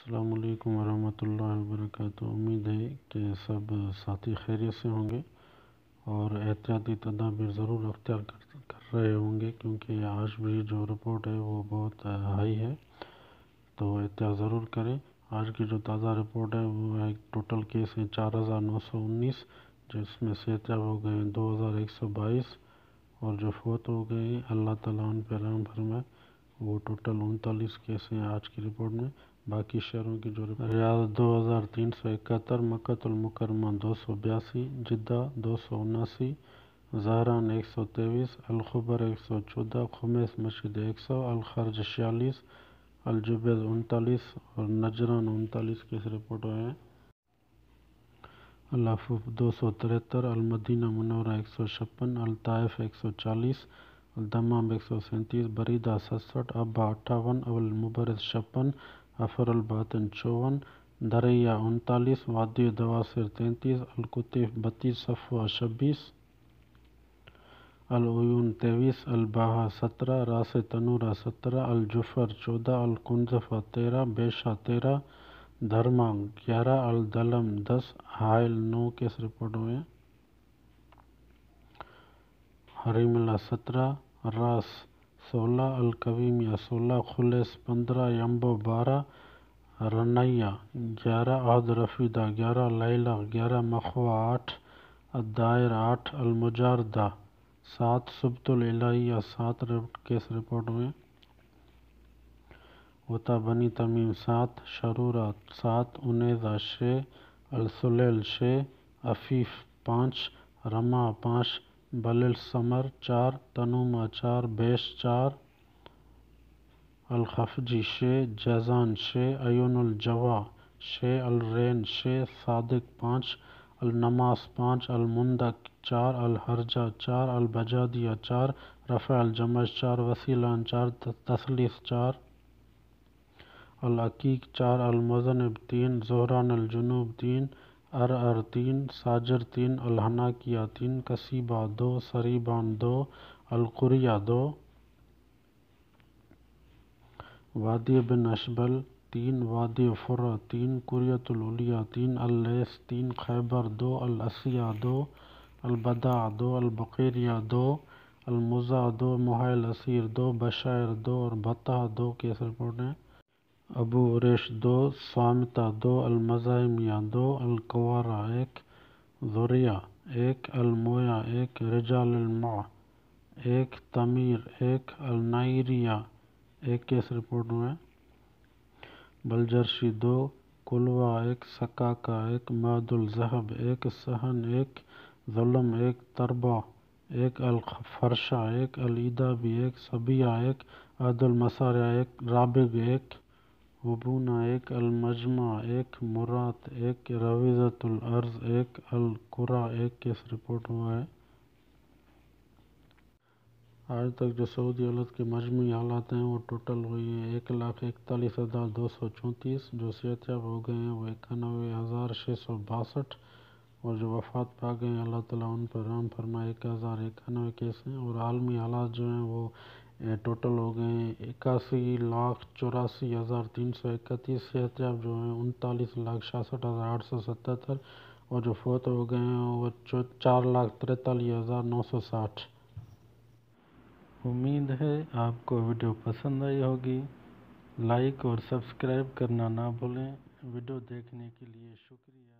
السلام علیکم ورحمۃ اللہ وبرکاتہ۔ امید ہے کہ سب ساتھی خیریت سے ہوں گے اور احتیاطی تدابیر ضرور اختیار کر رہے ہوں گے، کیونکہ آج بھی جو رپورٹ ہے وہ بہت ہائی ہے، تو احتیاط ضرور کریں۔ آج کی جو تازہ رپورٹ ہے وہ ہے ٹوٹل کیس ہیں 4919، جس میں صحتیاب ہو گئے 2122، اور جو فوت ہو گئے ہیں اللہ تعالیٰ ان پہ رحم فرمائے، وہ ٹوٹل 39 کیس ہیں آج کی رپورٹ میں۔ باقی شہروں کی جو ریاض 2371، مکۃ المکرمہ 282، جدہ 279، زہران 123، الخبر 114، خمیس مسجد 100، الخرج 46، الجبیل 39 اور نجران 39 کیس رپورٹ ہوئے ہیں۔ العفوف 273، المدینہ منورہ 156، الطائف 140، الدمام 137، بریدہ 67، ابا 58، المبرز 56، افر الباطن 54، دریا 39، وادی دواسر 33، القطیف 32، صفوہ 26، العیون 23، الباحہ 17، راس تنورہ 17، الجفر 14، القنزفہ 13، بیشہ 13، دھرما 11، الدلم 10، حائل 9 کیس رپورٹ ہوئے ہیں۔ حریملہ 17، راس 16، القویمیہ 16، خلیس 15، یمبو 12، رنیہ 11، عہد رفیدہ 11، لیلہ 11، مخوہ 8، الدائر 8، المجاردہ 7، سبط الالہیہ 7 کیس رپورٹ ہوئے ہیں۔ وطا بنی تمیم 7، شرورہ 7، انیزہ 6، السلیل 6، عفیف 5، رمہ 5، بلل سمر 4، تنومہ 4، بیش 4، الخفجی 6، جیزان 6، عیون الجوا 6، الرین 6، صادق 5، النماس 5، المندق 4، الحرجہ 4، البجادیہ 4، رفع الجمش 4، وسیلان 4، تسلیس 4، العقیق 4، المذنب 3، زہران الجنوب 3، عرعر 3، ساجر 3، الحناکیہ 3، کسیبہ 2، سریبان 2، القریہ 2، وادی بن اشبل 3، وادی فرہ 3، قریۃ العلیہ 3، اللیث 3، خیبر 2، الاسیہ 2، البداع 2، البقیریہ 2، المزا 2، محیل اسیر 2، بشائر 2 اور بطح 2 کیس رپورٹ ہیں۔ ابو عریش 2، صامتہ 2، المزاحمیہ 2، القوارہ 1، ذریہ 1، المویہ 1، رجال المع 1، تمیر 1، النائریہ 1 کیس رپورٹ ہوئے ہیں۔ بلجرشی 2، کلوہ 1، سکاکا 1، معد الذہب 1، سہن 1، ظلم 1، تربہ 1، الفرشہ 1، العیدابی 1، صبیہ 1، عہد المسارع 1، رابغ 1، وبونہ 1، المجمع 1، مرات 1، رویضۃ الارض 1، القرا 1 کیس رپورٹ ہوا ہے۔ آج تک جو سعودی عرب کے مجموعی حالات ہیں وہ ٹوٹل ہوئی ہیں 1,41,234، جو صحتیاب ہو گئے ہیں وہ 91,662، اور جو وفات پا گئے ہیں اللہ تعالیٰ ان پر رحم فرمائے 1,091 کیس ہیں، اور عالمی حالات جو ہیں وہ ٹوٹل ہو گئے ہیں 81,84,331، صحتیاب جو ہیں 39,66,877، اور جو فوت ہو گئے ہیں وہ 4,43,960۔ امید ہے آپ کو ویڈیو پسند آئی ہوگی۔ لائک اور سبسکرائب کرنا نہ بھولیں۔ ویڈیو دیکھنے کے لیے شکریہ۔